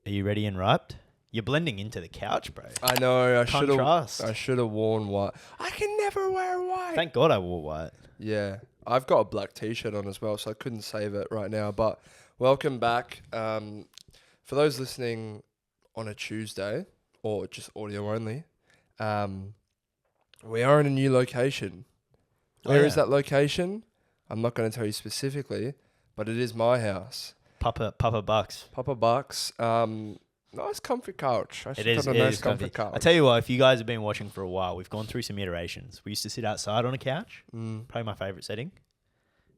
Are you ready and ripe? You're blending into the couch, bro. I know. Contrast. I should have worn white. I can never wear white. Thank God I wore white. Yeah. I've got a black t-shirt on as well, so I couldn't save it right now. But welcome back. For those listening on a Tuesday or just audio only, we are in a new location. Where is that location? I'm not going to tell you specifically, but it is my house. Papa Bucks. Papa Bucks. Nice comfy couch. It is comfy couch. I tell you what, if you guys have been watching for a while, we've gone through some iterations. We used to sit outside on a couch. Probably my favourite setting.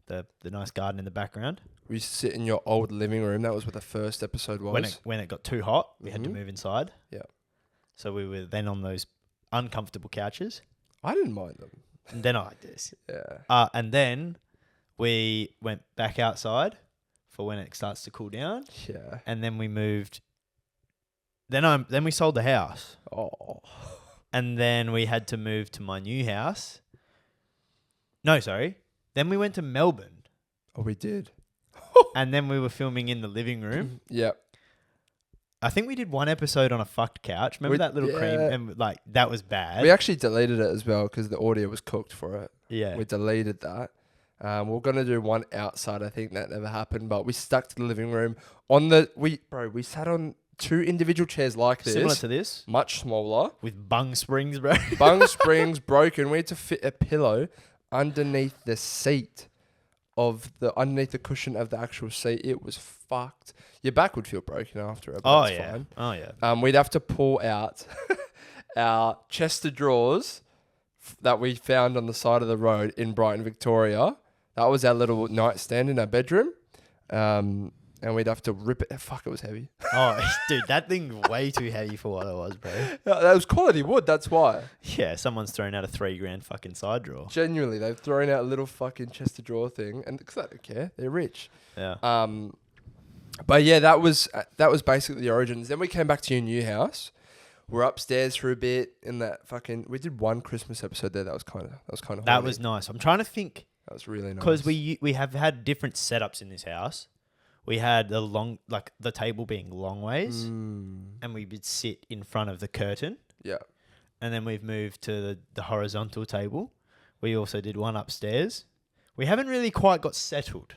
The nice garden in the background. We used to sit in your old living room. That was what the first episode was. When it got too hot, we had to move inside. Yeah. So we were then on those uncomfortable couches. I didn't mind them. And then I liked this. Yeah. And then we went back outside for when it starts to cool down. Yeah. And then we moved. Then we sold the house. Oh. And then we had to move to my new house. No, sorry. Then we went to Melbourne. Oh, we did. And then we were filming in the living room. Yep. I think we did one episode on a fucked couch. Remember that little cream? And that was bad. We actually deleted it as well because the audio was cooked for it. Yeah. We deleted that. We're going to do one outside. I think that never happened, but we stuck to the living room. We sat on 2 individual chairs like this. Similar to this. Much smaller. With bung springs, bro. Bung springs broken. We had to fit a pillow underneath the seat underneath the cushion of the actual seat. It was fucked. Your back would feel broken after it, but that's fine. Oh, yeah. We'd have to pull out our chest of drawers that we found on the side of the road in Brighton, Victoria. That was our little nightstand in our bedroom. And we'd have to rip it. Fuck, it was heavy. Oh, dude, that thing's way too heavy for what it was, bro. That was quality wood, that's why. Yeah, someone's thrown out a $3,000 fucking side drawer. Genuinely, they've thrown out a little fucking chest of drawer thing, and because they don't care, they're rich. Yeah. But yeah, that was basically the origins. Then we came back to your new house. We're upstairs for a bit in that fucking. We did one Christmas episode there. That was kind of. That was nice. I'm trying to think. That was really nice because we have had different setups in this house. We had the table being long ways, and we would sit in front of the curtain. Yeah. And then we've moved to the horizontal table. We also did one upstairs. We haven't really quite got settled.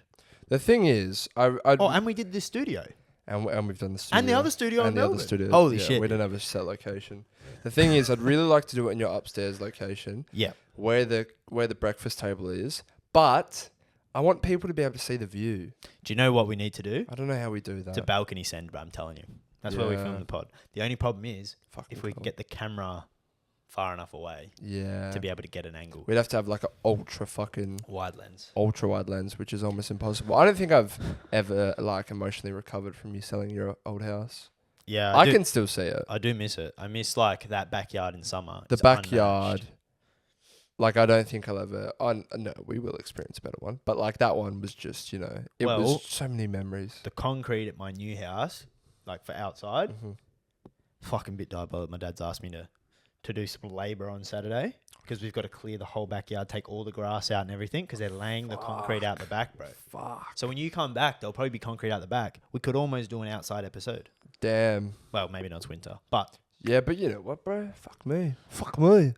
The thing is, and we did this studio. And we've done the studio. And the other studio in Melbourne. Studio. Holy shit. We don't have a set location. The thing is, I'd really like to do it in your upstairs location. Yeah. Where the breakfast table is. But I want people to be able to see the view. Do you know what we need to do? I don't know how we do that. It's a balcony send, but I'm telling you. That's where we film the pod. The only problem is if we can get the camera far enough away to be able to get an angle. We'd have to have like an ultra wide lens, which is almost impossible. I don't think I've ever emotionally recovered from you selling your old house. Yeah. I can still see it. I do miss it. I miss that backyard in summer. The backyard. I don't think I'll ever. No, we will experience a better one. But that one was just, it was so many memories. The concrete at my new house, for outside, fucking bit diabolical. My dad's asked me to do some labour on Saturday because we've got to clear the whole backyard, take all the grass out and everything because they're laying the concrete out the back, bro. Fuck. So when you come back, there'll probably be concrete out the back. We could almost do an outside episode. Damn. Well, maybe not winter, but. Yeah, but you know what, bro? Fuck me.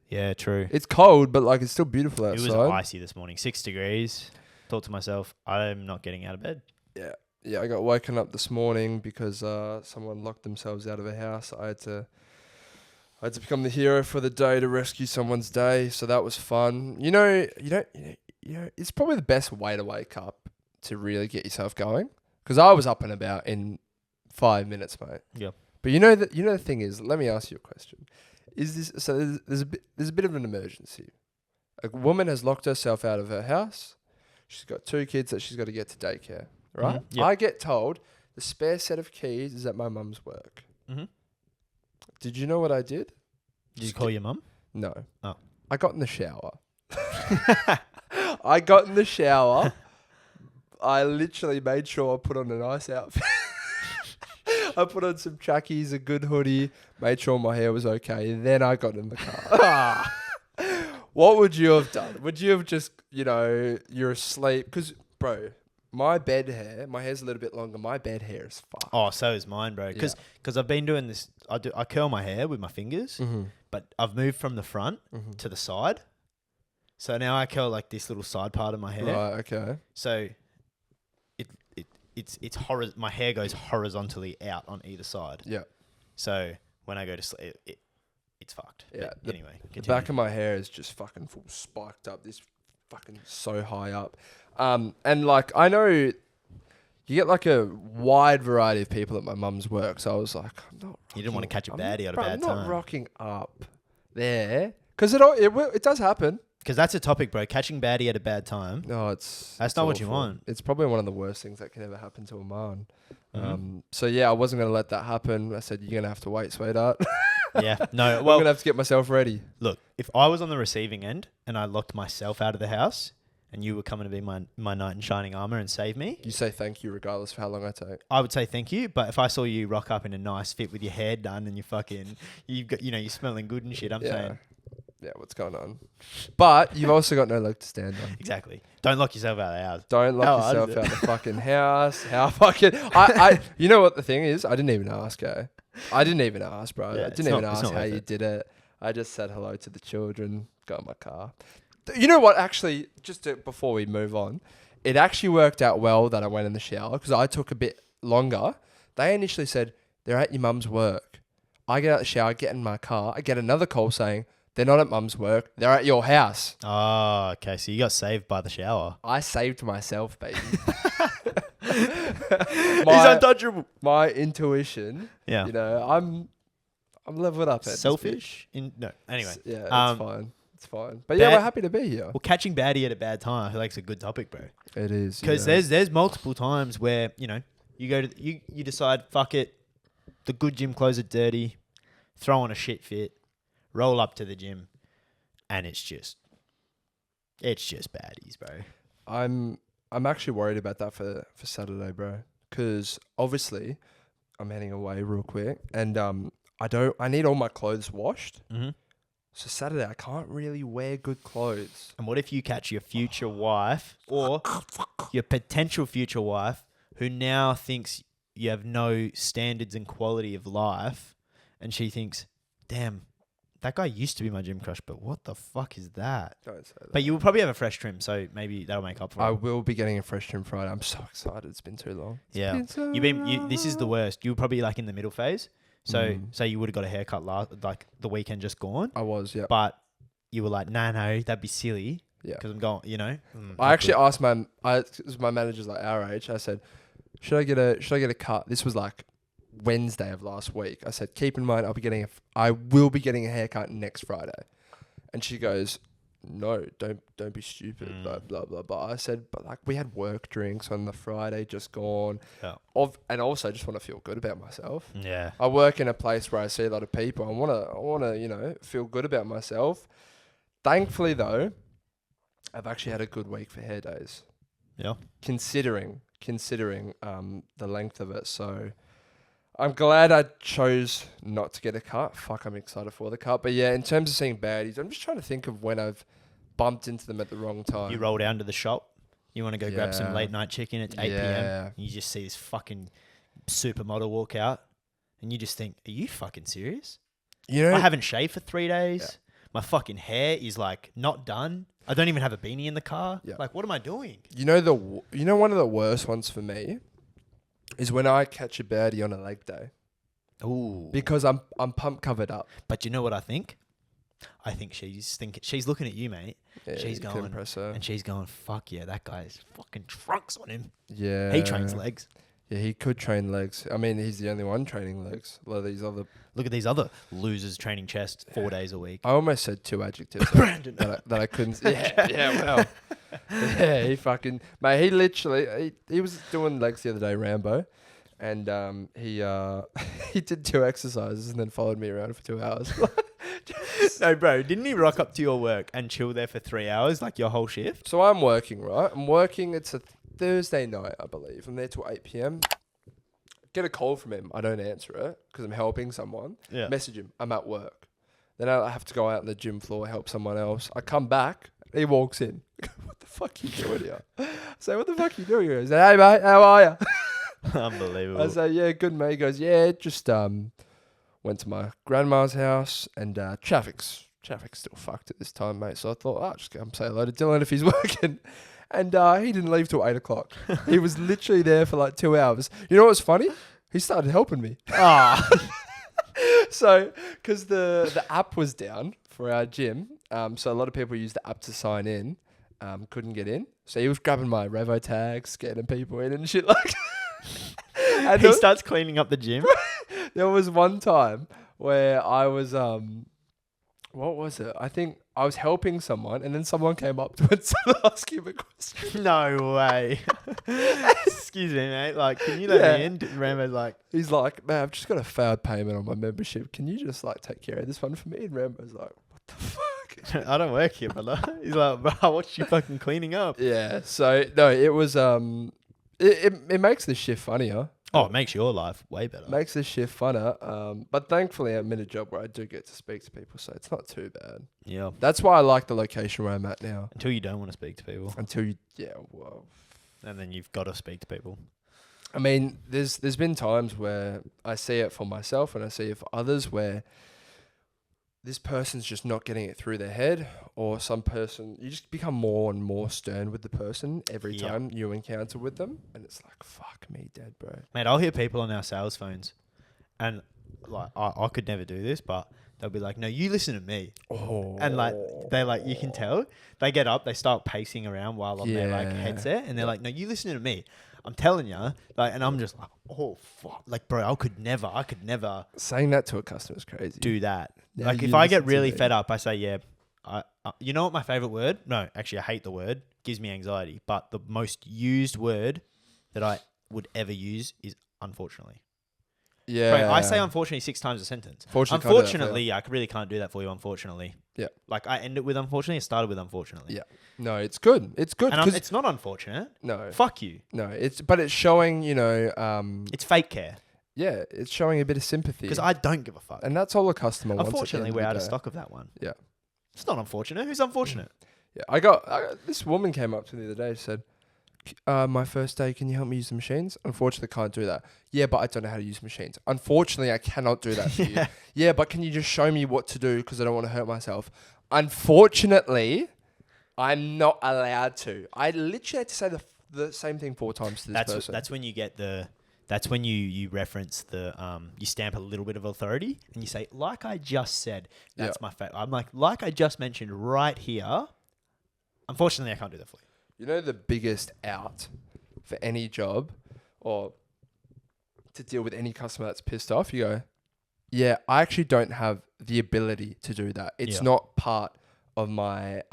Yeah, true. It's cold, but it's still beautiful outside. It was icy this morning, 6 degrees. Thought to myself, I'm not getting out of bed. Yeah. Yeah, I got woken up this morning because someone locked themselves out of a house. I had to become the hero for the day to rescue someone's day. So that was fun. It's probably the best way to wake up to really get yourself going. Because I was up and about in 5 minutes, mate. Yeah. But the thing is, let me ask you a question. There's a bit of an emergency. A woman has locked herself out of her house. She's got 2 kids that she's got to get to daycare, right? Mm-hmm. Yep. I get told the spare set of keys is at my mum's work. Mm-hmm. Did you know what I did? Did you call your mum? No. Oh. I got in the shower. I literally made sure I put on a nice outfit. I put on some trackies, a good hoodie, made sure my hair was okay. Then I got in the car. What would you have done? Would you have just, you're asleep? Because, bro, my bed hair, my hair's a little bit longer. My bed hair is fucked. Oh, so is mine, bro. Because I've been doing this. I curl my hair with my fingers, but I've moved from the front to the side. So now I curl like this little side part of my hair. Right. Okay. So it's my hair goes horizontally out on either side. Yeah. So when I go to sleep, it's fucked. Yeah. But anyway, the back of my hair is just fucking full spiked up. This fucking so high up. And like I know you get like a wide variety of people at my mum's work. So I was like, I'm not. You didn't want to catch a baddie at a bad time. I'm not rocking up there because it does happen. Because that's a topic, bro. Catching baddie at a bad time. No, that's not what you want. It's probably one of the worst things that can ever happen to a man. So yeah, I wasn't going to let that happen. I said, you're going to have to wait, sweetheart. Yeah. No, well, I'm going to have to get myself ready. Look, if I was on the receiving end and I locked myself out of the house and you were coming to be my knight in shining armor and save me. You say thank you regardless of how long I take. I would say thank you, but if I saw you rock up in a nice fit with your hair done and you're smelling good and shit, I'm saying... Yeah, what's going on? But you've also got no leg to stand on. Exactly. Don't lock yourself out of the house. Don't lock yourself out of the fucking house. How fucking... I you know what the thing is? I didn't even ask, I didn't even ask, bro. Yeah, I didn't even ask how you did it. I just said hello to the children, got in my car. You know what, actually, before we move on, it actually worked out well that I went in the shower because I took a bit longer. They initially said, they're at your mum's work. I get out the shower, get in my car. I get another call saying, they're not at mum's work. They're at your house. Oh, okay. So you got saved by the shower. I saved myself, baby. He's untouchable. My intuition. Yeah. You know, I'm leveled up. Selfish? No. Anyway. Yeah, it's fine. It's fine. But yeah, we're happy to be here. Well, catching baddie at a bad time, I feel like it's a good topic, bro. It is. Because there's multiple times where, you go to you decide, fuck it, the good gym clothes are dirty, throw on a shit fit, roll up to the gym, and it's just baddies, bro. I'm actually worried about that for Saturday, bro. Because obviously, I'm heading away real quick, and I need all my clothes washed. Mm-hmm. So Saturday, I can't really wear good clothes. And what if you catch your future wife or your potential future wife who now thinks you have no standards and quality of life, and she thinks, damn, that guy used to be my gym crush, but what the fuck is that? Don't say that. But you will probably have a fresh trim, so maybe that'll make up for it. I will be getting a fresh trim Friday. I'm so excited. It's been too long. This is the worst. You were probably like in the middle phase. So say you would have got a haircut like the weekend just gone. I was, yeah. But you were like, no, that'd be silly. Yeah. Because I'm going, I actually asked my manager's like our age. I said, should I get a cut? This was like Wednesday of last week. I said, keep in mind, I will be getting a haircut next Friday. And she goes, no, don't be stupid, blah, blah, blah, blah. I said, but like we had work drinks on the Friday just gone. Yeah. And also I just want to feel good about myself. Yeah. I work in a place where I see a lot of people. I want to, feel good about myself. Thankfully though, I've actually had a good week for hair days. Yeah. Considering the length of it. So I'm glad I chose not to get a cut. Fuck, I'm excited for the cut. But yeah, in terms of seeing baddies, I'm just trying to think of when I've bumped into them at the wrong time. You roll down to the shop. You want to go grab some late night chicken. It's 8 p.m. You just see this fucking supermodel walk out. And you just think, are you fucking serious? I haven't shaved for 3 days. Yeah. My fucking hair is like not done. I don't even have a beanie in the car. Yeah. Like, what am I doing? One of the worst ones for me is when I catch a baddie on a leg day. Ooh. Because I'm pump covered up. But you know what I think? I think she's looking at you, mate. Yeah, she's going, and she's going, fuck yeah, that guy's fucking trunks on him. Yeah. He trains legs. Yeah, he could train legs. I mean, he's the only one training legs. A lot of these other... Look at these other losers training chest 4 days a week. I almost said 2 adjectives Brandon. that I couldn't... well. Yeah, he fucking... Mate, he literally... He was doing legs the other day, Rambo. And he did 2 exercises and then followed me around for 2 hours. No, bro, didn't he rock up to your work and chill there for 3 hours, like your whole shift? So I'm working, right? It's a Thursday night, I believe. I'm there till 8 p.m. Get a call from him. I don't answer it because I'm helping someone. Yeah. Message him. I'm at work. Then I have to go out on the gym floor, help someone else. I come back. He walks in. What the fuck you doing here? I say, what the fuck you doing here? He said, hey mate, how are you? Unbelievable. I say, yeah, good mate. He goes, yeah, just went to my grandma's house and traffic's still fucked at this time, mate. So I thought, oh, just go and say hello to Dylan if he's working. And he didn't leave till 8 o'clock. He was literally there for like 2 hours. You know what's funny? He started helping me. Ah. So, because the app was down for our gym, so a lot of people used the app to sign in, couldn't get in. So he was grabbing my Revo tags, scanning people in and shit like. And He starts cleaning up the gym. there was one time where I was what was it? I think I was helping someone, and then someone came up to him and started asking him a question. No way. Excuse me, mate. Like, can you let me in? Rambo's like, He's like, man, I've just got a failed payment on my membership. Can you just like take care of this one for me? And Rambo's like, what the fuck? I don't work here, brother. He's like, bro, what's you fucking cleaning up? Yeah. So no, it was it makes the shift funnier. Oh, it makes your life way better. Makes this shift funner. But thankfully, I'm in a job where I do get to speak to people, so it's not too bad. Yeah. That's why I like the location where I'm at now. Until you don't want to speak to people. Well. And then you've got to speak to people. I mean, there's been times where I see it for myself and I see it for others where this person's just not getting it through their head, or some person, you just become more and more stern with the person every time you encounter with them. And it's like, fuck me dead, bro. Mate, I'll hear people on our sales phones and like, I could never do this, but they'll be like, no, you listen to me. Oh. And like, they like, you can tell, they get up, they start pacing around while on their like headset, and they're like, no, you listen to me. I'm telling you, like, and I'm just like, oh fuck, like, bro, I could never Saying that to a customer is crazy. do that. Now Like, you if I get listen to really me. fed up, I say, yeah, you know what my favorite word? No, actually, I hate the word. Gives me anxiety. But the most used word that I would ever use is unfortunately. Yeah. Bro, I say unfortunately 6 times a sentence. Unfortunately, I really can't do that for you, unfortunately. Yeah. Like, I end it with unfortunately, it started with unfortunately. Yeah. No, it's good. It's good. And 'cause it's not unfortunate. no. Fuck you. No, but it's showing, It's fake care. yeah, it's showing a bit of sympathy. Because I don't give a fuck. And that's all a customer wants. Unfortunately, we're out of day. stock of that one. Yeah. It's not unfortunate. Who's unfortunate? Yeah, I got this woman came up to me the other day. She said, "My first day, can you help me use the machines?" Unfortunately, can't do that. Yeah, but I don't know how to use machines. Unfortunately, I cannot do that for you. Yeah, but can you just show me what to do because I don't want to hurt myself? Unfortunately, I'm not allowed to. I literally had to say the same thing 4 times to this person. That's when you get the. That's when you reference the you stamp a little bit of authority and you say, like I just said. That's my favorite. I'm like I just mentioned right here. Unfortunately, I can't do that for you. You know the biggest out for any job or to deal with any customer that's pissed off? You go, yeah, I actually don't have the ability to do that. It's not part of my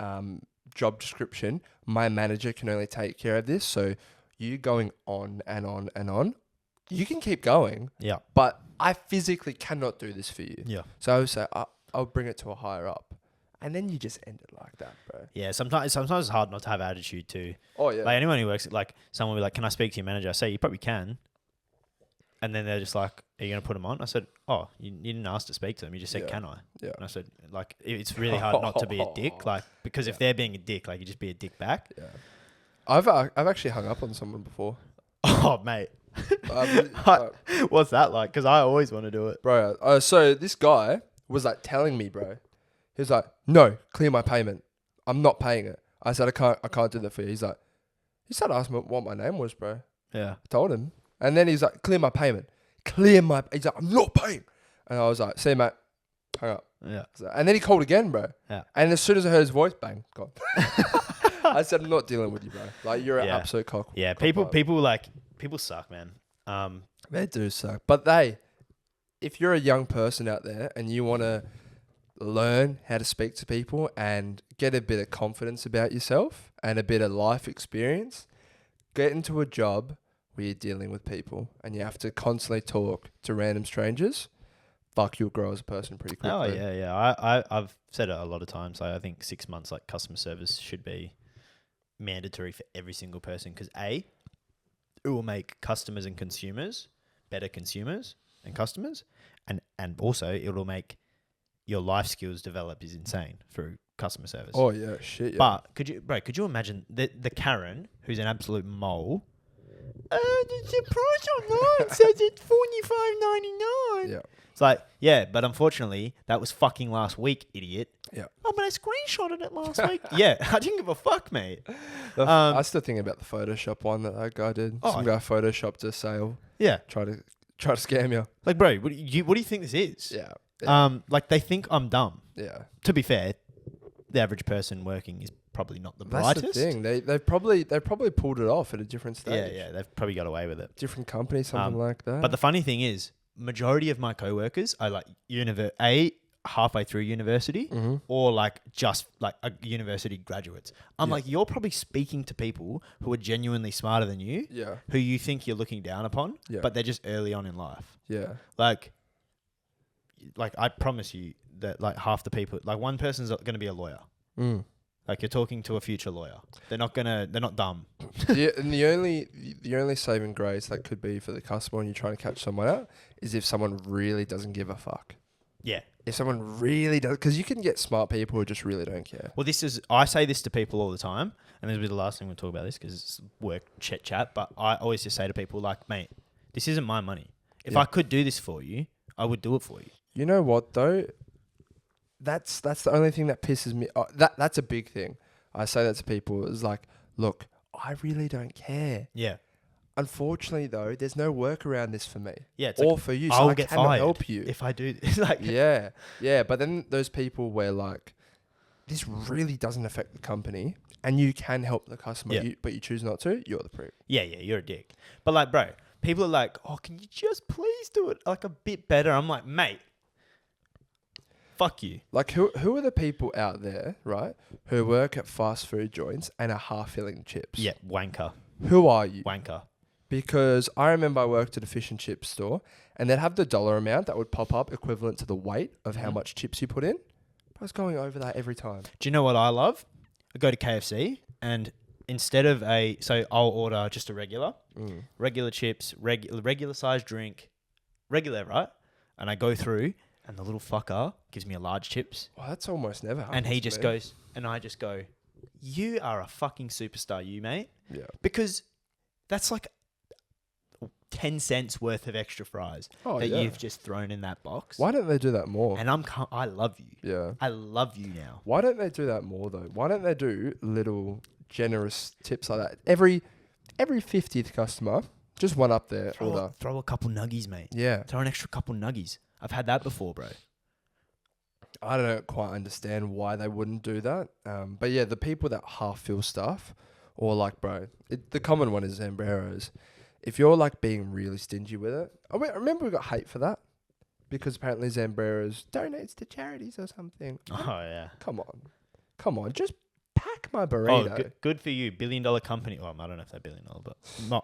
job description. My manager can only take care of this. So you going on and on and on, you can keep going. Yeah. But I physically cannot do this for you. Yeah. So I would say, I'll bring it to a higher up. And then you just end it like that, bro. Yeah, sometimes it's hard not to have attitude too. Oh, yeah. Like anyone who works, like someone will be like, can I speak to your manager? I say, you probably can. And then they're just like, are you going to put them on? I said, oh, you didn't ask to speak to them. You just said, can I? Yeah. And I said, like, it's really hard not to be a dick. Like, because if they're being a dick, like, you just be a dick back. Yeah. I've actually hung up on someone before. Oh, mate. What's that like? Because I always want to do it. Bro, so this guy was like telling me, bro. He was like, no, clear my payment. I'm not paying it. I said, I can't do that for you. He's like, he started asking me what my name was, bro. Yeah. I told him. And then he's like, clear my payment. He's like, I'm not paying. And I was like, see, mate, hang up. Yeah. And then he called again, bro. Yeah. And as soon as I heard his voice, bang, gone. I said, I'm not dealing with you, bro. Like, you're an absolute cock. Yeah, people suck, man. They do suck. But if you're a young person out there and you want to learn how to speak to people and get a bit of confidence about yourself and a bit of life experience, get into a job where you're dealing with people and you have to constantly talk to random strangers. Fuck, you'll grow as a person pretty quickly. Oh, yeah. I've said it a lot of times. I think 6 months, like, customer service should be mandatory for every single person because, A, it will make customers and consumers better consumers and customers, and also it will make your life skills develop is insane through customer service. Oh yeah, shit. Yeah. But could you imagine the Karen who's an absolute mole? The price online says it's $45.99. Yeah. It's like, yeah, but unfortunately, that was fucking last week, idiot. Yeah. Oh, but I screenshotted it last week. Yeah, I didn't give a fuck, mate. I still think about the Photoshop one that guy did. Oh. Some guy photoshopped a sale. Yeah, Try to scam you. like, bro, what do you think this is? Yeah. Like they think I'm dumb. Yeah. To be fair, the average person working is probably not the That's brightest. the thing. They probably pulled it off at a different stage. Yeah, they've probably got away with it. Different company, something like that. But the funny thing is, majority of my coworkers are like halfway through university or like just like a university graduates. I'm like, you're probably speaking to people who are genuinely smarter than you, who you think you're looking down upon, but they're just early on in life. Yeah. Like I promise you that like half the people, like one person's going to be a lawyer. Like you're talking to a future lawyer. They're not dumb. And the only saving grace that could be for the customer when you're trying to catch someone out is if someone really doesn't give a fuck. Yeah. If someone really does, because you can get smart people who just really don't care. Well, I say this to people all the time, and this will be the last thing we'll talk about this because it's work chat, but I always just say to people like, mate, this isn't my money. If I could do this for you, I would do it for you. You know what though? That's the only thing that pisses me. That's a big thing. I say that to people is like, look, I really don't care. Yeah. Unfortunately, though, there's no work around this for me. Yeah, it's or like, for you. So I'll I get cannot fired help you if I do this. Like, yeah. But then those people where like this really doesn't affect the company, and you can help the customer, but you choose not to. You're the prick. Yeah, you're a dick. But like, bro, people are like, oh, can you just please do it like a bit better? I'm like, mate. Fuck you. Like who are the people out there, right, who work at fast food joints and are half filling chips? Yeah, wanker. Who are you? Wanker. Because I remember I worked at a fish and chip store and they'd have the dollar amount that would pop up equivalent to the weight of how much chips you put in. I was going over that every time. Do you know what I love? I go to KFC and instead of so I'll order just a regular chips, regular size drink, regular, right? And I go through and the little fucker gives me a large chips. Well, that's almost never happened. And he just goes, and I just go, you are a fucking superstar, you mate. Yeah. Because that's like 10 cents worth of extra fries that you've just thrown in that box. Why don't they do that more? And I love you. Yeah. I love you now. Why don't they do that more though? Why don't they do little generous tips like that? Every 50th customer, just one up there. Throw a couple nuggies, mate. Yeah. Throw an extra couple nuggies. I've had that before, bro. I don't quite understand why they wouldn't do that. But yeah, the people that half fill stuff, or like, bro, the common one is Zambreros. If you're like being really stingy with it, I remember we got hate for that because apparently Zambreros donates to charities or something. Oh yeah. Come on, just pack my burrito. Oh, good for you, $1 billion company. Well, I don't know if they're $1 billion, but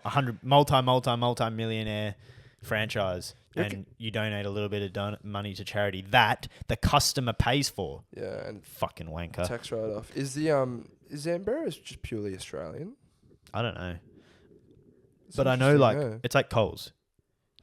100 multi-millionaire franchise. And you donate a little bit of money to charity that the customer pays for. Yeah, and fucking wanker. Tax write-off. Is Zambreros just purely Australian? I don't know. But I know, like, it's like Coles.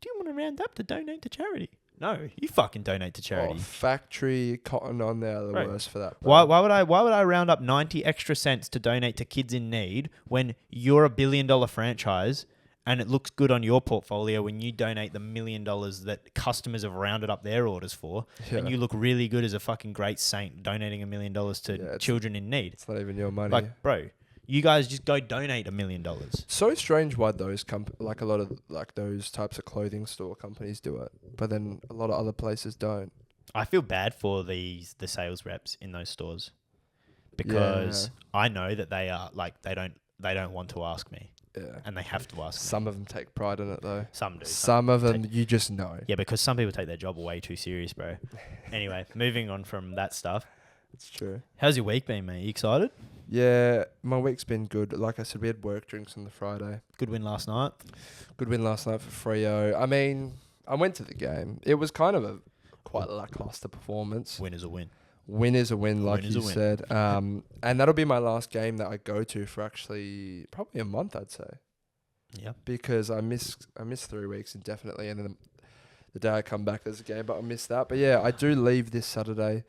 Do you want to round up to donate to charity? No, you fucking donate to charity. Oh, factory cotton on there, the worst for that. Why would I round up 90 extra cents to donate to kids in need when you're $1 billion franchise and it looks good on your portfolio when you donate the $1 million that customers have rounded up their orders for, and you look really good as a fucking great saint donating $1 million to children in need. It's not even your money. Like, bro, you guys just go donate $1 million. So strange why those like a lot of like those types of clothing store companies do it, but then a lot of other places don't. I feel bad for the sales reps in those stores because I know that they are like they don't want to ask me. Yeah. And they have to ask me. Some of them take pride in it though. Some do. Some of them you just know. Yeah, because some people take their job way too serious, bro. Anyway, moving on from that stuff. It's true. How's your week been, mate? You excited? Yeah, my week's been good. Like I said, we had work drinks on the Friday. Good win last night. Good win last night for Freo. I mean, I went to the game. It was kind of a quite lackluster performance. Win is a win. Win is a win, like you said. And that'll be my last game that I go to for actually probably a month, I'd say. Yeah. Because I missed 3 weeks indefinitely, and then the day I come back there's a game, but I missed that. But yeah, I do leave this Saturday.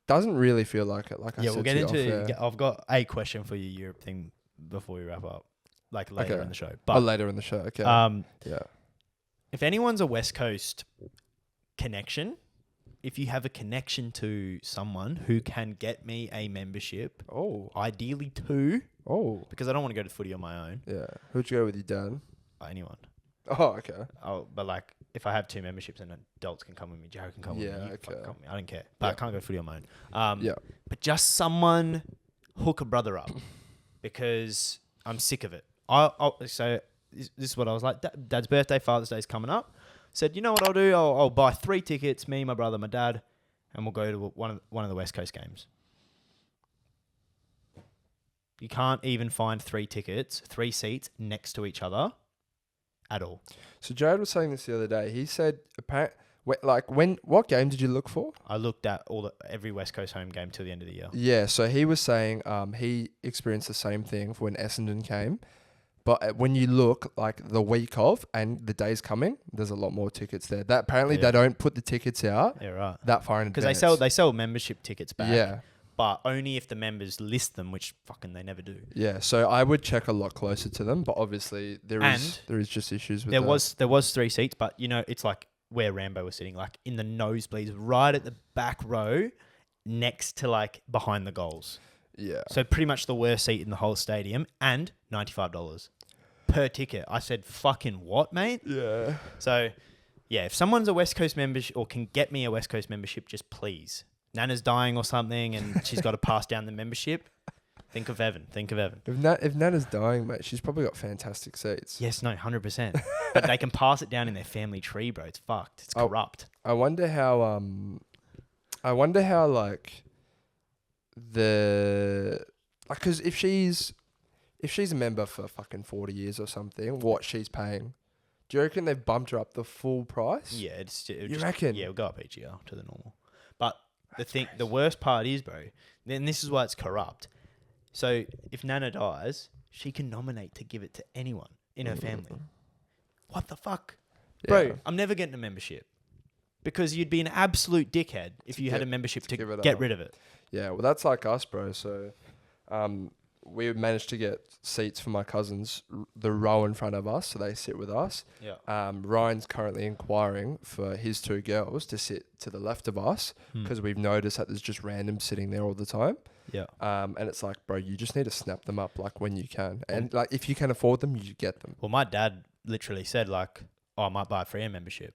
doesn't really feel like it. Like I Yeah, said we'll get to you into. off air. I've got a question for your Europe thing before we wrap up, like later Okay. in the show. Oh, But later in the show. Okay. Yeah. if anyone's a West Coast connection, if you have a connection to someone who can get me a membership, ideally 2, because I don't want to go to footy on my own. Yeah. Who'd you go with your dad? Anyone. Oh, okay. But like, if I have 2 memberships and adults can come with me, Jared can come with me. Yeah, You okay. fucking come with me. I don't care. But I can't go to footy on my own. Yeah. But just someone hook a brother up because I'm sick of it. So this is what I was like. Dad's birthday, Father's Day's coming up. Said, you know what I'll do? I'll buy 3 tickets, me, my brother, my dad, and we'll go to one of the West Coast games. You can't even find 3 tickets, 3 seats next to each other at all. So Jared was saying this the other day. He said, what game did you look for? I looked at every West Coast home game till the end of the year. Yeah, so he was saying he experienced the same thing for when Essendon came. But when you look like the week of and the days coming, there's a lot more tickets there. That apparently they don't put the tickets out that far in advance. Because they sell membership tickets back. Yeah. But only if the members list them, which fucking they never do. Yeah, so I would check a lot closer to them, but obviously there is just issues with that. There was 3 seats, but you know, it's like where Rambo was sitting, like in the nosebleeds, right at the back row, next to like behind the goals. Yeah. So pretty much the worst seat in the whole stadium, and $95 per ticket. I said, fucking what, mate? Yeah. So yeah, if someone's a West Coast membership or can get me a West Coast membership, just please. Nana's dying or something and she's got to pass down the membership. Think of Evan. If Nana's dying, mate, she's probably got fantastic seats. Yes, no, 100%. But they can pass it down in their family tree, bro. It's fucked. It's corrupt. I wonder how like because if she's a member for fucking 40 years or something, what she's paying. Do you reckon they've bumped her up the full price? Yeah, you reckon? Yeah, it'll go up each year to the normal. But the worst part is, bro, then this is why it's corrupt. So if Nana dies, she can nominate to give it to anyone in her family. What the fuck? Yeah. Bro, I'm never getting a membership. Because you'd be an absolute dickhead if you had a membership to get rid of it. Yeah, well, that's like us, bro. So we managed to get seats for my cousins, the row in front of us, so they sit with us. Yeah. Ryan's currently inquiring for his 2 girls to sit to the left of us because we've noticed that there's just random sitting there all the time. Yeah. And it's like, bro, you just need to snap them up like when you can. And like if you can afford them, you get them. Well, my dad literally said like, I might buy a free membership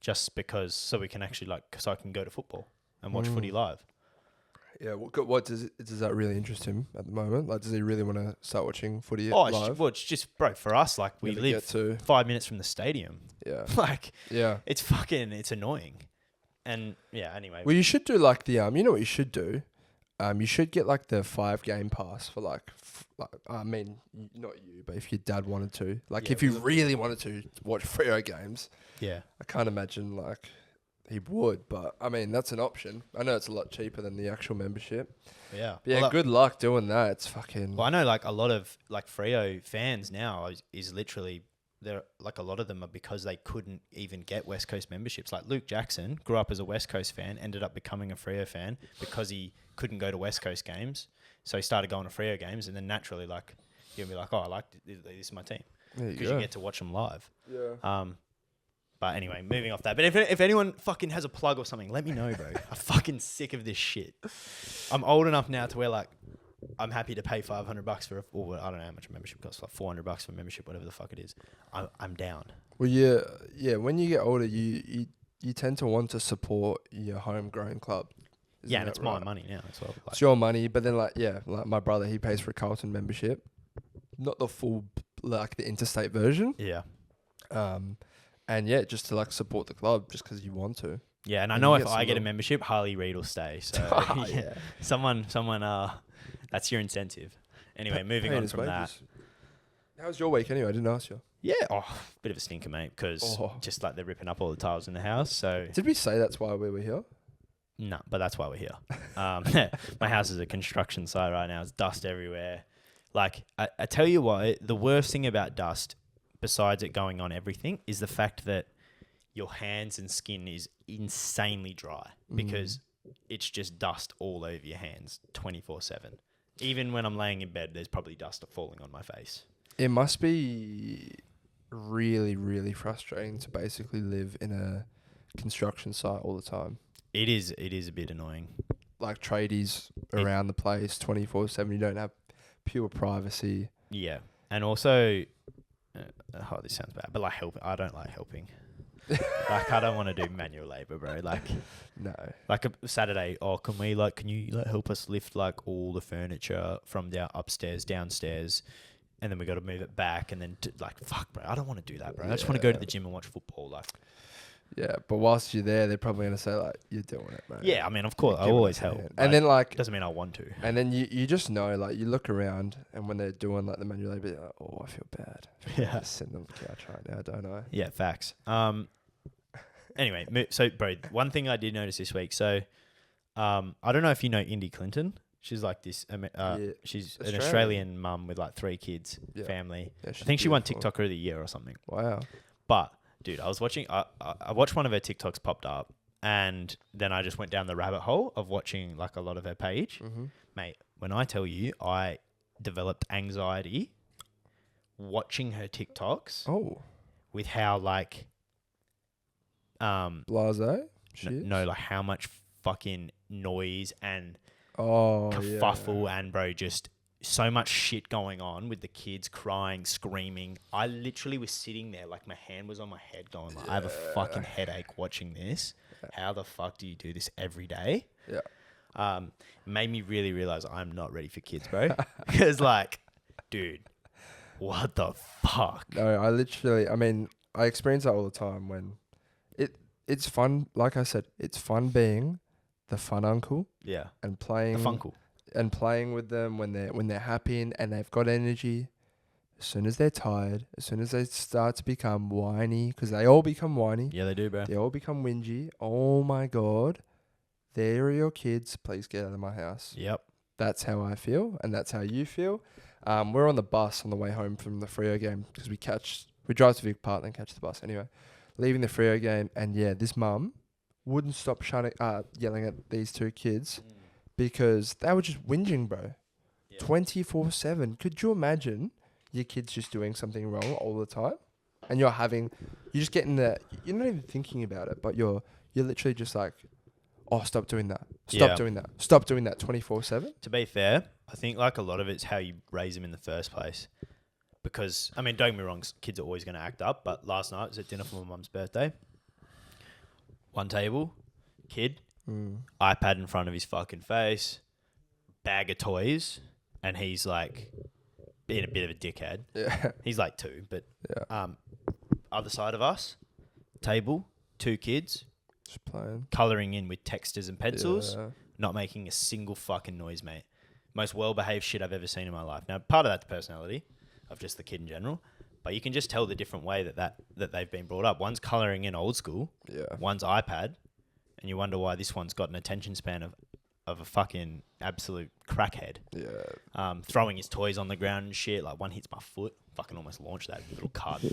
just because so we can actually so I can go to football and watch footy live. Yeah, what does that really interest him at the moment? Like, does he really want to start watching footy live? It's just, bro, for us, like, we live 5 minutes from the stadium. Yeah. It's annoying. And, yeah, anyway. Well, you should do, like, you know what you should do? You should get, like, the 5-game pass for, not you, but if your dad wanted to. Like, if you really wanted to watch Freo games. Yeah. I can't imagine, like... He would, but I mean, that's an option. I know it's a lot cheaper than the actual membership. Yeah. But yeah, good luck doing that. It's fucking... Well, I know like a lot of like Freo fans now is literally, they're like a lot of them are because they couldn't even get West Coast memberships. Like Luke Jackson grew up as a West Coast fan, ended up becoming a Freo fan because he couldn't go to West Coast games. So he started going to Freo games and then naturally like, you'll be like, oh, I like this is my team. Because you get to watch them live. Yeah. But anyway, moving off that. But if anyone fucking has a plug or something, let me know, bro. I'm fucking sick of this shit. I'm old enough now to where like I'm happy to pay $500 for or I don't know how much a membership costs, like $400 for a membership, whatever the fuck it is. I'm down. Well, yeah. When you get older, you tend to want to support your homegrown club. Yeah, and it's my money now as well. It's your money, but then like my brother, he pays for a Carlton membership, not the full like the interstate version. Yeah. And yeah, just to like support the club, just because you want to. Yeah, and I know if I get a membership, Harley Reid will stay. So yeah, someone, that's your incentive. Anyway, moving on from that. How was your week anyway? I didn't ask you. Yeah, bit of a stinker, mate, because just like they're ripping up all the tiles in the house. So did we say that's why we were here? No, but that's why we're here. My house is a construction site right now. It's dust everywhere. Like I tell you what, the worst thing about dust, besides it going on everything, is the fact that your hands and skin is insanely dry because it's just dust all over your hands 24/7. Even when I'm laying in bed, there's probably dust falling on my face. It must be really, really frustrating to basically live in a construction site all the time. It is a bit annoying. Like tradies around the place 24/7. You don't have pure privacy. Yeah. And also, this sounds bad, but like I don't like helping. Like, I don't want to do manual labor, bro. Like, No. like a Saturday, can you help us lift like all the furniture from upstairs, downstairs, and then we got to move it back, and then fuck, bro, I don't want to do that, bro. I just want to go to the gym and watch football, like. Yeah, but whilst you're there, they're probably gonna say like, "You're doing it, man." Yeah, I mean, of course, I always help, and then like, doesn't mean I want to. And then you just know, like, you look around, and when they're doing like the manual labor, you're like, "Oh, I feel bad." Yeah, I'm just sitting on the couch right now, don't I? Yeah, facts. Anyway, so bro, one thing I did notice this week. So, I don't know if you know Indy Clinton. She's like this. She's an Australian mum with like 3 kids, family. Yeah, I think she won TikToker of the year or something. Wow. But dude, I was watching. I watched one of her TikToks popped up, and then I just went down the rabbit hole of watching like a lot of her page. Mm-hmm. Mate, when I tell you, I developed anxiety watching her TikToks. Oh. With how like. Blasé? No, like how much fucking noise and kerfuffle and bro, just so much shit going on with the kids crying, screaming. I literally was sitting there like my hand was on my head going like, I have a fucking headache watching this. How the fuck do you do this every day? Yeah. Made me really realize I'm not ready for kids, bro. Because like, dude, what the fuck? No, I experience that all the time when it's fun. Like I said, it's fun being the fun uncle. Yeah. And playing the funkle. And playing with them when they're happy and they've got energy. As soon as they're tired, as soon as they start to become whiny, because they all become whiny. Yeah, they do, bro. They all become whingy. Oh my God. There are your kids. Please get out of my house. Yep. That's how I feel, and that's how you feel. We're on the bus on the way home from the Freo game because we drive to Vic Park and catch the bus. Anyway, leaving the Freo game, and this mum wouldn't stop yelling at these 2 kids because they were just whinging, bro. 24/7. Could you imagine your kids just doing something wrong all the time, and you're just getting you're not even thinking about it, but you're literally just like, oh, stop doing that. Stop doing that. Stop doing that 24/7. To be fair, I think like a lot of it's how you raise them in the first place. Because, I mean, don't get me wrong, kids are always going to act up. But last night I was at dinner for my mum's birthday. One table, kid, iPad in front of his fucking face, bag of toys, and he's like being a bit of a dickhead. Yeah. He's like 2, but other side of us, table, 2 kids. Just playing. Colouring in with texters and pencils, not making a single fucking noise, mate. Most well-behaved shit I've ever seen in my life. Now, part of that's personality of just the kid in general, but you can just tell the different way that they've been brought up. One's colouring in old school, one's iPad, and you wonder why this one's got an attention span of a fucking absolute crackhead. Yeah. Throwing his toys on the ground and shit. Like one hits my foot, fucking almost launched that little cart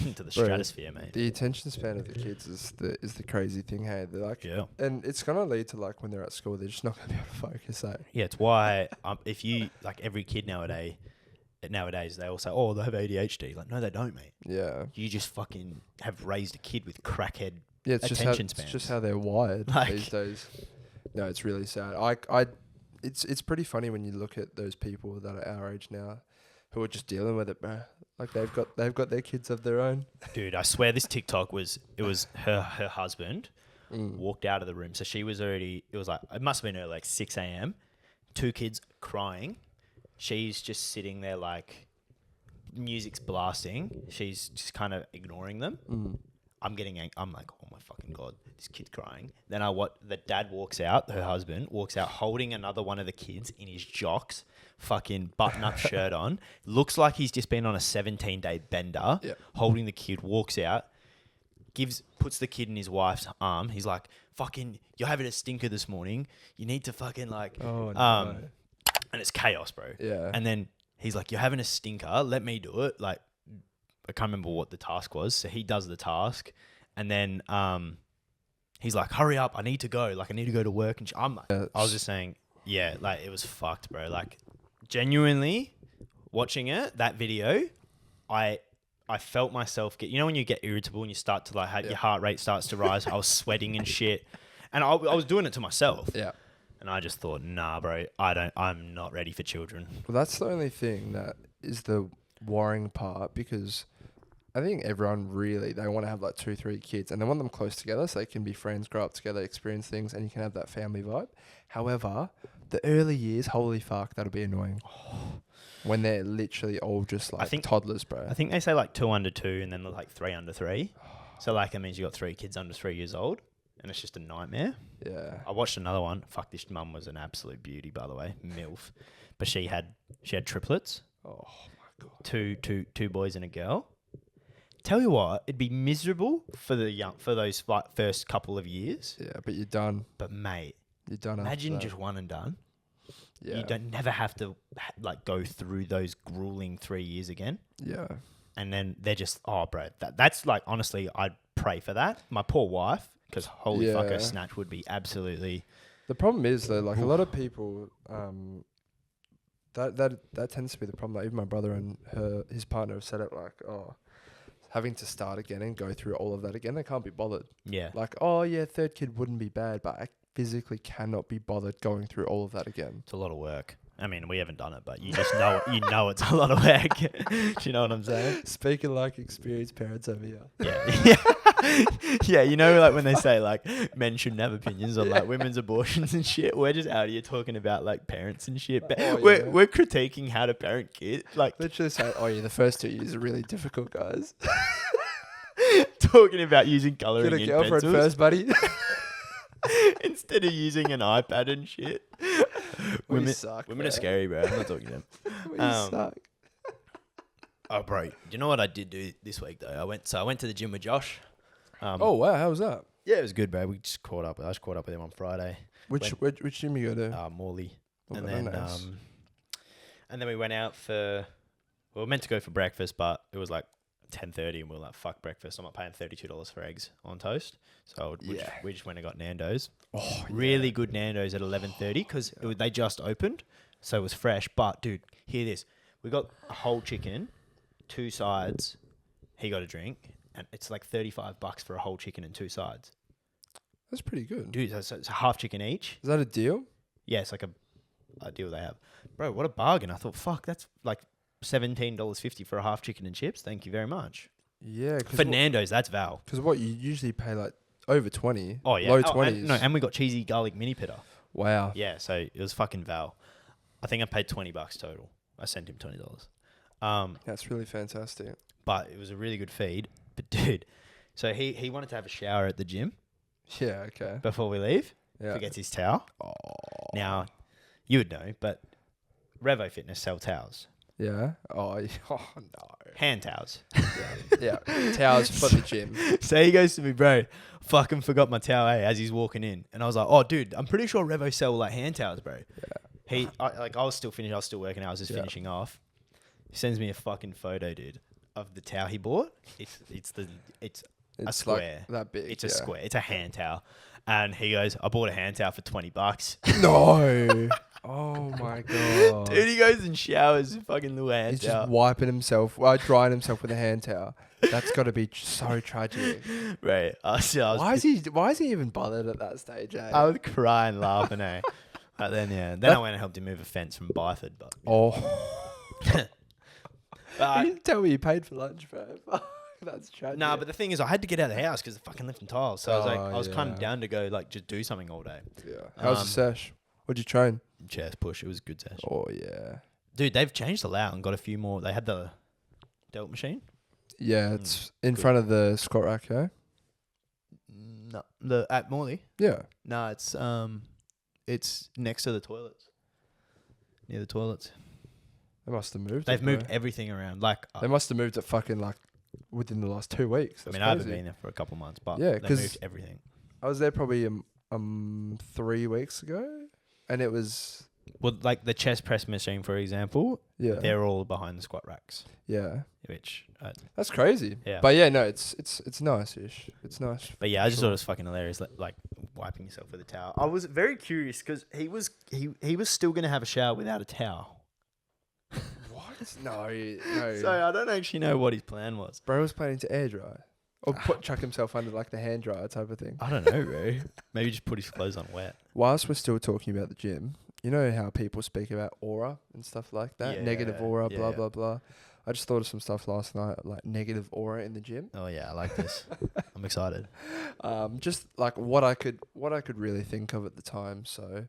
into the stratosphere, mate. The attention span of the kids is the crazy thing, hey. They're like, and it's gonna lead to like when they're at school, they're just not gonna be able to focus. Yeah, it's why if you like every kid nowadays they all say, oh, they have ADHD. Like, no, they don't, mate. Yeah. You just fucking have raised a kid with crackhead attention spans. It's just how they're wired these days. No, it's really sad. It's pretty funny when you look at those people that are our age now who are just dealing with it, bro. Like they've got their kids of their own. Dude, I swear this TikTok was her husband walked out of the room. So she was already, it must have been at like 6 a.m. 2 kids crying. She's just sitting there like music's blasting. She's just kind of ignoring them. I'm getting angry. I'm like, oh my fucking God, this kid's crying. Then the dad walks out, her husband walks out holding another one of the kids in his jocks, fucking button-up shirt on. Looks like he's just been on a 17-day bender, holding the kid, walks out, puts the kid in his wife's arm. He's like, fucking, you're having a stinker this morning. You need to fucking like, and it's chaos, bro. Yeah. And then he's like, you're having a stinker. Let me do it. Like, I can't remember what the task was. So he does the task. And then he's like, hurry up, I need to go. Like, I need to go to work. And I was just saying, yeah, like, it was fucked, bro. Like, genuinely, watching it, that video, I felt myself get, you know when you get irritable and you start to like, your heart rate starts to rise. I was sweating and shit. And I was doing it to myself. Yeah. And I just thought, nah, bro, I'm not ready for children. Well, that's the only thing that is the worrying part, because I think everyone really, they want to have like 2-3 kids and they want them close together so they can be friends, grow up together, experience things, and you can have that family vibe. However, the early years, holy fuck, that'll be annoying. When they're literally all just like toddlers, bro. I think they say like 2 under 2 and then like 3 under 3. So like that means you got 3 kids under 3 years old. And it's just a nightmare. Yeah. I watched another one. Fuck, this mum was an absolute beauty, by the way. MILF. But she had triplets. Oh my god. Two boys and a girl. Tell you what, it'd be miserable for those like first couple of years. Yeah, but you're done. But mate, you're done. Imagine just one and done. Yeah. You don't never have to like go through those grueling 3 years again. Yeah. And then they're just, oh bro, that's like, honestly, I'd pray for that. My poor wife. Because holy fuck, her snatch would be absolutely... The problem is, though, like a lot of people, that tends to be the problem. Like even my brother and his partner have said it like, oh, having to start again and go through all of that again, they can't be bothered. Yeah. Like, oh yeah, 3rd kid wouldn't be bad, but I physically cannot be bothered going through all of that again. It's a lot of work. I mean, we haven't done it, but you just know, it's a lot of work. Do you know what I'm saying? Speaking like experienced parents over here. Yeah. Yeah, you know, like when they say like men shouldn't have opinions on like women's abortions and shit, we're just out here talking about like parents and shit. We're critiquing how to parent kids. Like literally saying, oh yeah, the first 2 years are really difficult, guys. Talking about using colouring in pencils. Get a girlfriend first, buddy. Instead of using an iPad and shit. Women suck. Women are scary, bro. I'm not talking to them. We suck. Oh, bro. Do you know what I did do this week though? I went to the gym with Josh. Oh wow, how was that? Yeah, it was good, bro. We just caught up. I just caught up with him on Friday. Which gym you go to? Morley. Oh, and then nice. And then we went out we were meant to go for breakfast, but it was like 10:30 and we were like, fuck breakfast. I'm not paying $32 for eggs on toast. So we just went and got Nando's. Oh, really good Nando's at 11:30 because they just opened. So it was fresh. But dude, hear this. We got a whole chicken, 2 sides. He got a drink. And it's like $35 for a whole chicken and 2 sides. That's pretty good. Dude, it's a half chicken each. Is that a deal? Yeah, it's like a deal they have. Bro, what a bargain. I thought, fuck, that's like $17.50 for a half chicken and chips. Thank you very much. Yeah. For Nando's, that's Val. Because what you usually pay like over 20. Oh, yeah. Low 20s. And we got cheesy garlic mini pita. Wow. Yeah, so it was fucking Val. I think I paid $20 total. I sent him $20. That's really fantastic. But it was a really good feed. But dude, so he wanted to have a shower at the gym. Yeah, okay. Before we leave. Yeah. Forgets his towel. Oh. Now, you would know, but Revo Fitness sell towels. Yeah. Oh no. Hand towels. Yeah. Towels for the gym. So he goes to me, bro, fucking forgot my towel, as he's walking in. And I was like, oh, dude, I'm pretty sure Revo sell like hand towels, bro. Yeah. I was still working. I was just finishing off. He sends me a fucking photo, dude, of the towel he bought. It's a square. Like that big. It's a square. It's a hand towel. And he goes, I bought a hand towel for $20. No. Oh my god. Dude, he goes and showers fucking little hand He's towel. just wiping himself, drying himself with a hand towel. That's got to be so tragic. Right. Why is he even bothered at that stage, eh? I was crying, laughing, eh? But then, I went and helped him move a fence from Byford. But you you didn't tell me you paid for lunch, bro. That's tragic. Nah, but the thing is, I had to get out of the house because the fucking lifting tiles. So I was kind of down to go just do something all day. Yeah. How's the sesh? What'd you train? Chest push. It was a good sesh. Oh yeah. Dude, they've changed the layout and got a few more. They had the delt machine. Yeah, it's in front of the squat rack, yeah? No, at Morley. Yeah. No, it's next to the toilets. Near the toilets. They must have moved. They've moved everything around. They must have moved it fucking within the last 2 weeks. That's I haven't been there for a couple months, but they moved everything. I was there probably 3 weeks ago, and it was Well, like the chest press machine, for example, Yeah. they're all behind the squat racks, Yeah. which, That's crazy. yeah. But yeah, no, it's nice-ish. It's nice. But yeah, I just Sure. thought it was fucking hilarious, like wiping yourself with a towel. I was very curious because he was still gonna have a shower without a towel. What? No. So I don't actually know what his plan was. Bro was planning to air dry. Or chuck himself under like the hand dryer type of thing. I don't know, bro. Maybe just put his clothes on wet. Whilst we're still talking about the gym, you know how people speak about aura and stuff like that? Yeah, Negative aura, yeah, blah, yeah. blah, blah. I just thought of some stuff last night, like negative aura in the gym. Oh yeah, I like this. I'm excited. Just like what I could really think of at the time. So,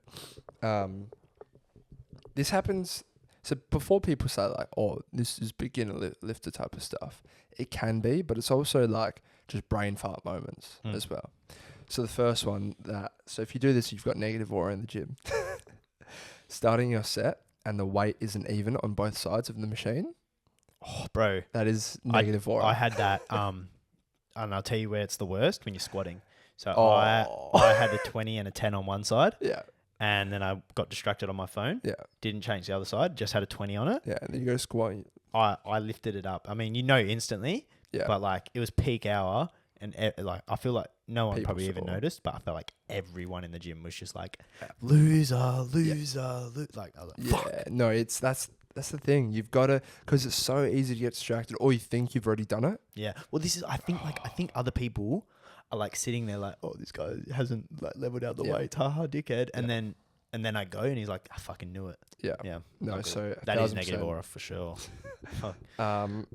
this happens. So before people say like, "Oh, this is beginner lifter type of stuff," it can be, but it's also like just brain fart moments as well. So the first one so if you do this, you've got negative aura in the gym. Starting your set and the weight isn't even on both sides of the machine. Oh, bro, That is negative aura. I had that. And I'll tell you where it's the worst when you're squatting. So Oh. I had a 20 and a 10 on one side, Yeah, and then I got distracted on my phone. yeah, Didn't change the other side. Just had a 20 on it. yeah. And then you go squatting. I lifted it up. I mean, instantly. Yeah. But like it was peak hour, and like I feel like no one People probably even saw. noticed, but I felt like everyone in the gym was just like loser. Like I was like, fuck. Yeah, no, that's the thing. You've got to, because it's so easy to get distracted, or you think you've already done it. Yeah. Well, this is I think other people are like sitting there like, oh, this guy hasn't like leveled out the Yeah. weight, haha, dickhead. And then I go and he's like, I fucking knew it. Yeah. Yeah. No, not good. so that is 1000%. negative aura for sure. Fuck.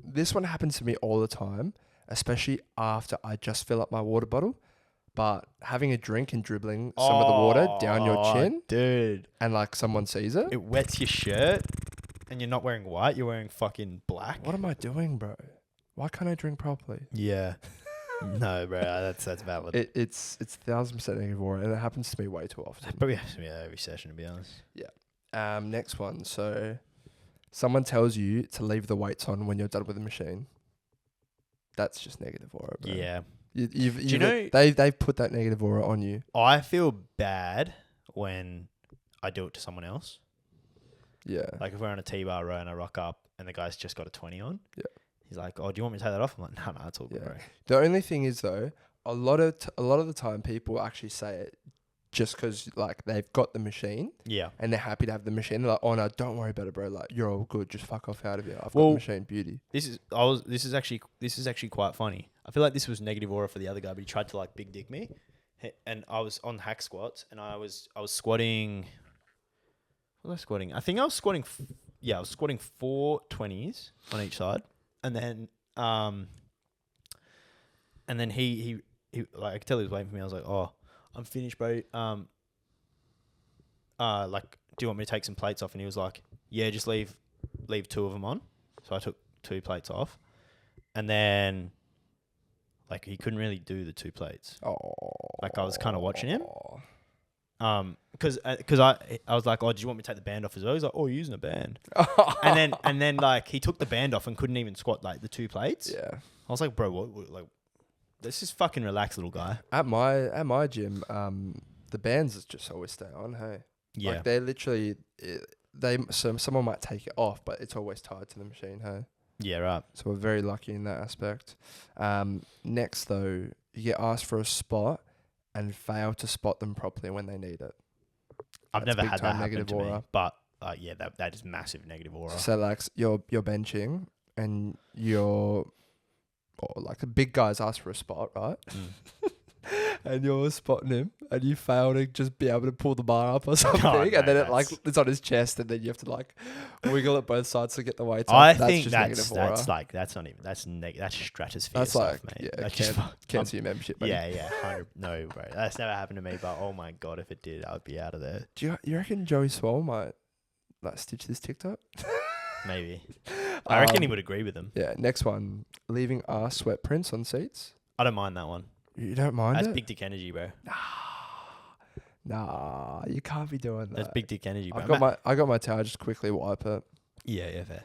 This one happens to me all the time, especially after I just fill up my water bottle. But having a drink and dribbling some of the water down your chin, dude. and like someone sees it. It wets your shirt, and you're not wearing white. You're wearing fucking black. What am I doing, bro? Why can't I drink properly? Yeah. No, bro. That's valid. It's 1000% negative aura, and it happens to me way too often. Probably has to be every session, to be honest. Next one. So, someone tells you to leave the weights on when you're done with the machine. That's just negative aura, bro. Yeah. You know- they've put that negative aura on you. I feel bad when I do it to someone else. Yeah. Like if we're on a T-bar row and I rock up and the guy's just got a 20 on. Yeah. He's like, oh, do you want me to take that off? I'm like, no, it's all good, Yeah. bro. The only thing is though, a lot of the time people actually say it just because like they've got the machine Yeah. and they're happy to have the machine. They're like, oh no, don't worry about it, bro. Like you're all good. Just fuck off out of here. I've got the machine, beauty. This is actually quite funny. I feel like this was negative aura for the other guy, but he tried to like big dick me. And I was on hack squats and I was squatting. What was I squatting? I think I was squatting. I was squatting 4 20s on each side, and then he like I could tell he was waiting for me. I was like, oh, I'm finished, bro. Like, do you want me to take some plates off? And he was like, yeah, just leave 2 of them on. So I took 2 plates off, and then like he couldn't really do the 2 plates. Oh. Like I was kind of watching him. Because I was like, oh, do you want me to take the band off as well? He's like, oh, you're using a band. and then like he took the band off and couldn't even squat like the 2 plates. Yeah. I was like, bro, what like, let's just fucking relax, little guy. At my gym, the bands just always stay on. Hey. Yeah. Like they're literally someone might take it off, but it's always tied to the machine. Hey. Yeah, right. So we're very lucky in that aspect. Next though, you get asked for a spot and fail to spot them properly when they need it. I've That's never big had time that happen negative to me, aura. but yeah, that is massive negative aura. So like you're benching and like the big guys ask for a spot, right? And you're spotting him and you fail to just be able to pull the bar up or something, no, and then it's on his chest, and then you have to like wiggle it both sides to get the weights up. I That's think just that's negative aura. like that's not even that's stratosphere That's stuff, like mate. yeah, That's just cancel your membership. Buddy. yeah, 100. No, bro, that's never happened to me. But oh my god, if it did, I would be out of there. Do you reckon Joey Swole might like stitch this TikTok? Maybe. I reckon he would agree with them. Yeah. Next one, leaving ass sweat prints on seats. I don't mind that one. You don't mind That's it? big dick energy, bro. Nah, you can't be doing that. That's big dick energy, bro. I got my towel, just quickly wipe it. Yeah, fair.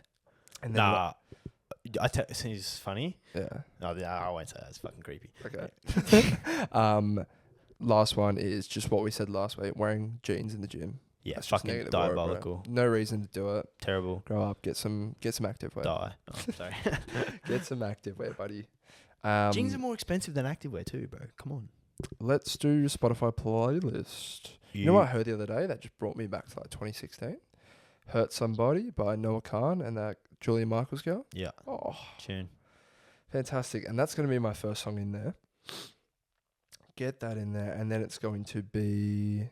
And then Nah, this is funny. yeah. No, I won't say that. It's fucking creepy. Okay. Last one is just what we said last week, wearing jeans in the gym. Yeah, That's just fucking negative aura, bro. diabolical. No reason to do it. Terrible. Grow up, get some activewear. Die. Oh, sorry. Get some activewear, buddy. Jeans are more expensive than activewear too, bro. Come on. Let's do your Spotify playlist. You know what I heard the other day that just brought me back to like 2016? Hurt Somebody by Noah Khan and that Julia Michaels girl. Yeah. Oh, Tune. fantastic. And that's going to be my first song in there. Get that in there. And then it's going to be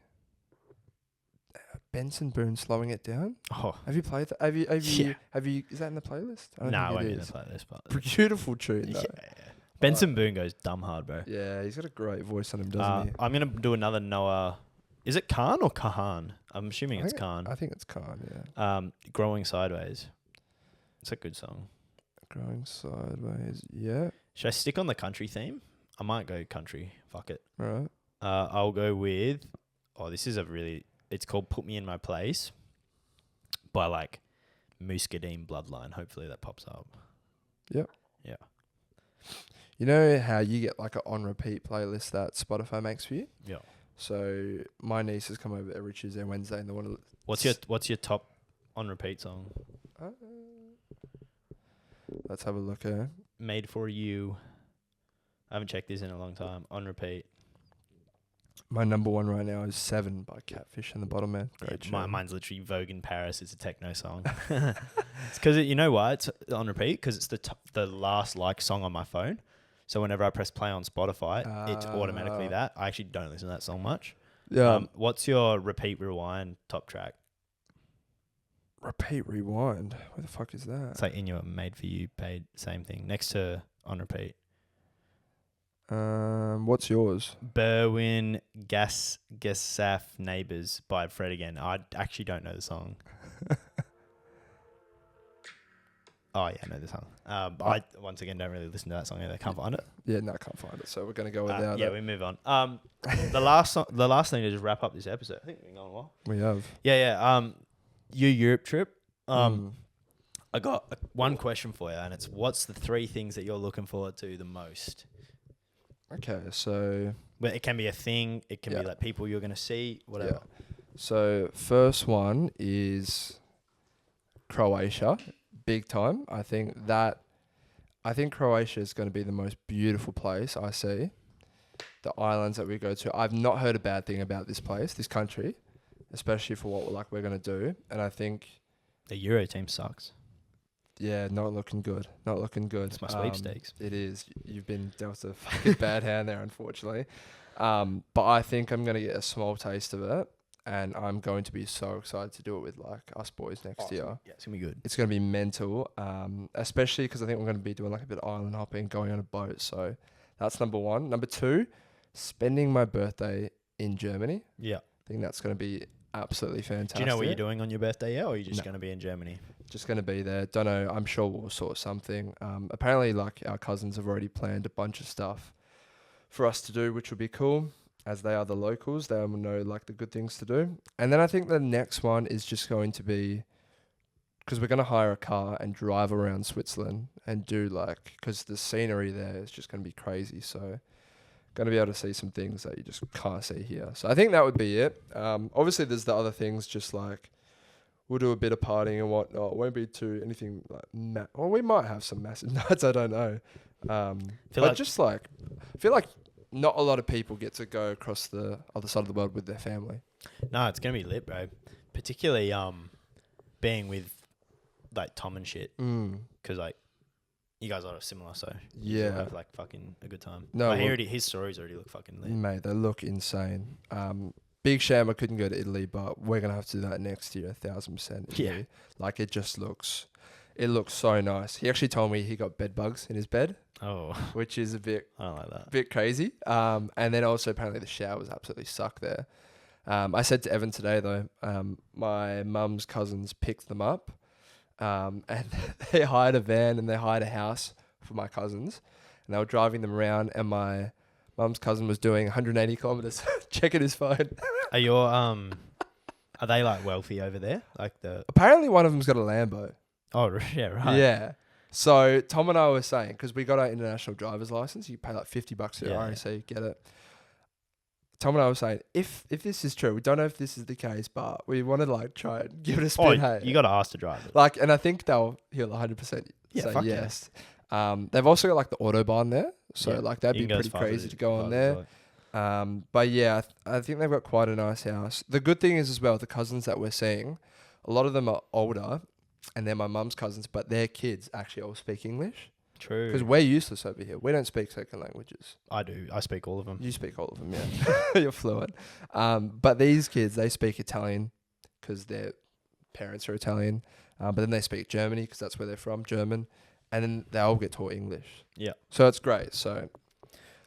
Benson Boone, Slowing It Down. Oh. Have you played that? Have you, is that in the playlist? I don't No, think I won't it be in the is. playlist. But Beautiful tune, though. yeah. Benson Boone goes dumb hard, bro. Yeah, he's got a great voice on him, doesn't he? I'm going to do another Noah. Is it Khan or Kahan? I'm assuming it's Khan. I think it's Khan, yeah. Growing Sideways. It's a good song. Growing Sideways, yeah. Should I stick on the country theme? I might go country. Fuck it. Right. I'll go with... this is it's called Put Me In My Place by like Muscadine Bloodline. Hopefully that pops up. Yep. Yeah. You know how you get like an on repeat playlist that Spotify makes for you? Yeah. So my niece has come over every Tuesday and Wednesday and they want to... What's your top on repeat song? Let's have a look here. Made for You. I haven't checked this in a long time. On repeat. My number one right now is 7 by Catfish and the Bottleman. Great tune. Mine's literally Vogue in Paris. It's a techno song. It's because you know why it's on repeat? Because it's the last song on my phone. So whenever I press play on Spotify, it's automatically that. I actually don't listen to that song much. Yeah. What's your repeat rewind top track? Repeat rewind. Where the fuck is that? It's like in your made for you paid same thing next to on repeat. What's yours? Berwin Gesaf Neighbours by Fred again. I actually don't know the song. Oh yeah, I know the song. I once again don't really listen to that song either. Can't find it. Yeah, no, I can't find it. So we're gonna go without yeah, it. we move on. The last thing to just wrap up this episode. I think we've been going a while. We have. Yeah. Your Europe trip. I got one question for you, and it's what's the 3 things that you're looking forward to the most? Okay, so... Well, it can be a thing. It can be like people you're going to see, whatever. Yeah. So first one is Croatia, big time. I think Croatia is going to be the most beautiful place I see. The islands that we go to. I've not heard a bad thing about this place, this country, especially for what we're going to do. And I think... The Euro team sucks. Yeah, not looking good. Not looking good. It's my sweepstakes. It is. You've been dealt a fucking bad hand there, unfortunately. But I think I'm going to get a small taste of it. And I'm going to be so excited to do it with like us boys next year. Yeah, it's going to be good. It's going to be mental. Especially because I think we're going to be doing like a bit of island hopping, going on a boat. So that's number 1. Number 2, spending my birthday in Germany. Yeah. I think that's going to be absolutely fantastic. Do you know what you're doing on your birthday yet, or are you just going to be in Germany? Just going to be there. Don't know. I'm sure we'll sort something. Apparently, like our cousins have already planned a bunch of stuff for us to do, which will be cool. As they are the locals, they will know like the good things to do. And then I think the next one is just going to be because we're going to hire a car and drive around Switzerland and do because the scenery there is just going to be crazy. So going to be able to see some things that you just can't see here. So I think that would be it. Obviously, there's the other things just like we'll do a bit of partying and whatnot. It won't be too anything like well, we might have some massive nights. I don't know. But just I feel like not a lot of people get to go across the other side of the world with their family. No, it's going to be lit, bro. Particularly being with like Tom and shit. Because like you guys are similar, so you'll have like fucking a good time. No, his stories already look fucking lit. Mate, they look insane. Big shame I couldn't go to Italy, but we're gonna have to do that next year, 1,000%. Yeah, like it looks so nice. He actually told me he got bed bugs in his bed. Oh, which is a bit I don't like that. Bit crazy. And then also apparently the showers absolutely suck there. I said to Evan today though, my mum's cousins picked them up, and they hired a van and they hired a house for my cousins, and they were driving them around, and my mum's cousin was doing 180 kilometers checking his phone. Are they like wealthy over there? Apparently one of them's got a Lambo. Oh yeah, right. Yeah. So Tom and I were saying, because we got our international driver's license, you pay like $50 to RAC, get it. Tom and I were saying, if this is true, we don't know if this is the case, but we want to like try and give it a spin. Hey, you got to ask to drive it. like, and I think he'll 100% Yeah, say fuck yes. They've also got like the Autobahn there, so like that'd You be can go as pretty fast as crazy you- to go fast on as there. like. But yeah, I think they've got quite a nice house. The good thing is as well, the cousins that we're seeing, a lot of them are older, and they're my mum's cousins, but their kids actually all speak English. True. Because we're useless over here. We don't speak second languages. I do. I speak all of them. You speak all of them, yeah. You're fluent. But these kids, they speak Italian because their parents are Italian. But then they speak Germany because that's where they're from, German. And then they all get taught English. Yeah. So it's great. So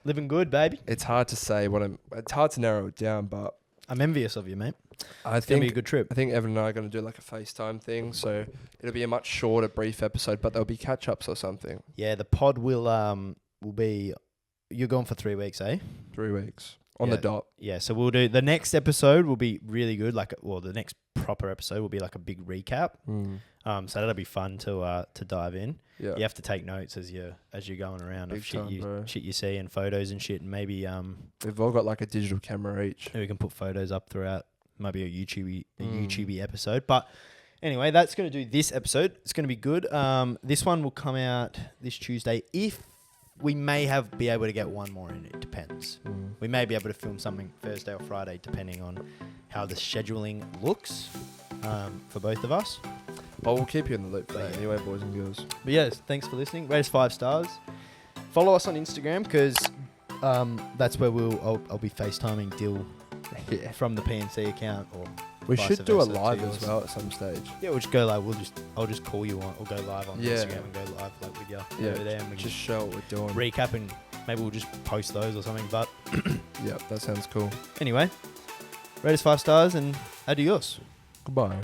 Living good, baby. it's hard to say it's hard to narrow it down, but I'm envious of you, mate. I It's going to be a think good trip. Evan and I are going to do like a FaceTime thing. So it'll be a much shorter, brief episode, but there'll be catch-ups or something. Yeah, the pod will be... You're gone for 3 weeks, eh? 3 weeks on the dot. Yeah, so we'll do... The next episode will be really good. The next proper episode will be like a big recap. So that'll be fun to dive in. Yeah. You have to take notes as you're going around Big of shit time, bro. you see and photos and shit, and maybe We've all got like a digital camera each. we can put photos up throughout. Maybe a YouTube episode. But anyway, that's going to do this episode. It's going to be good. This one will come out this Tuesday. If we may be able to get one more in, it depends. We may be able to film something Thursday or Friday, depending on how the scheduling looks for both of us. But we'll keep you in the loop, Yeah. anyway, boys and girls. But yes, thanks for listening. Rate us 5 stars. Follow us on Instagram because that's where I'll be FaceTiming Dill from the PNC account, or We vice should do a versa to live yours. as well at some stage. Yeah, we'll just go live. I'll just call you on, or go live on Yeah. Instagram and go live like with you over there, and we just can show what we're doing. recap, and maybe we'll just post those or something. But Yeah, that sounds cool. anyway, rate us 5 stars and adios. Goodbye.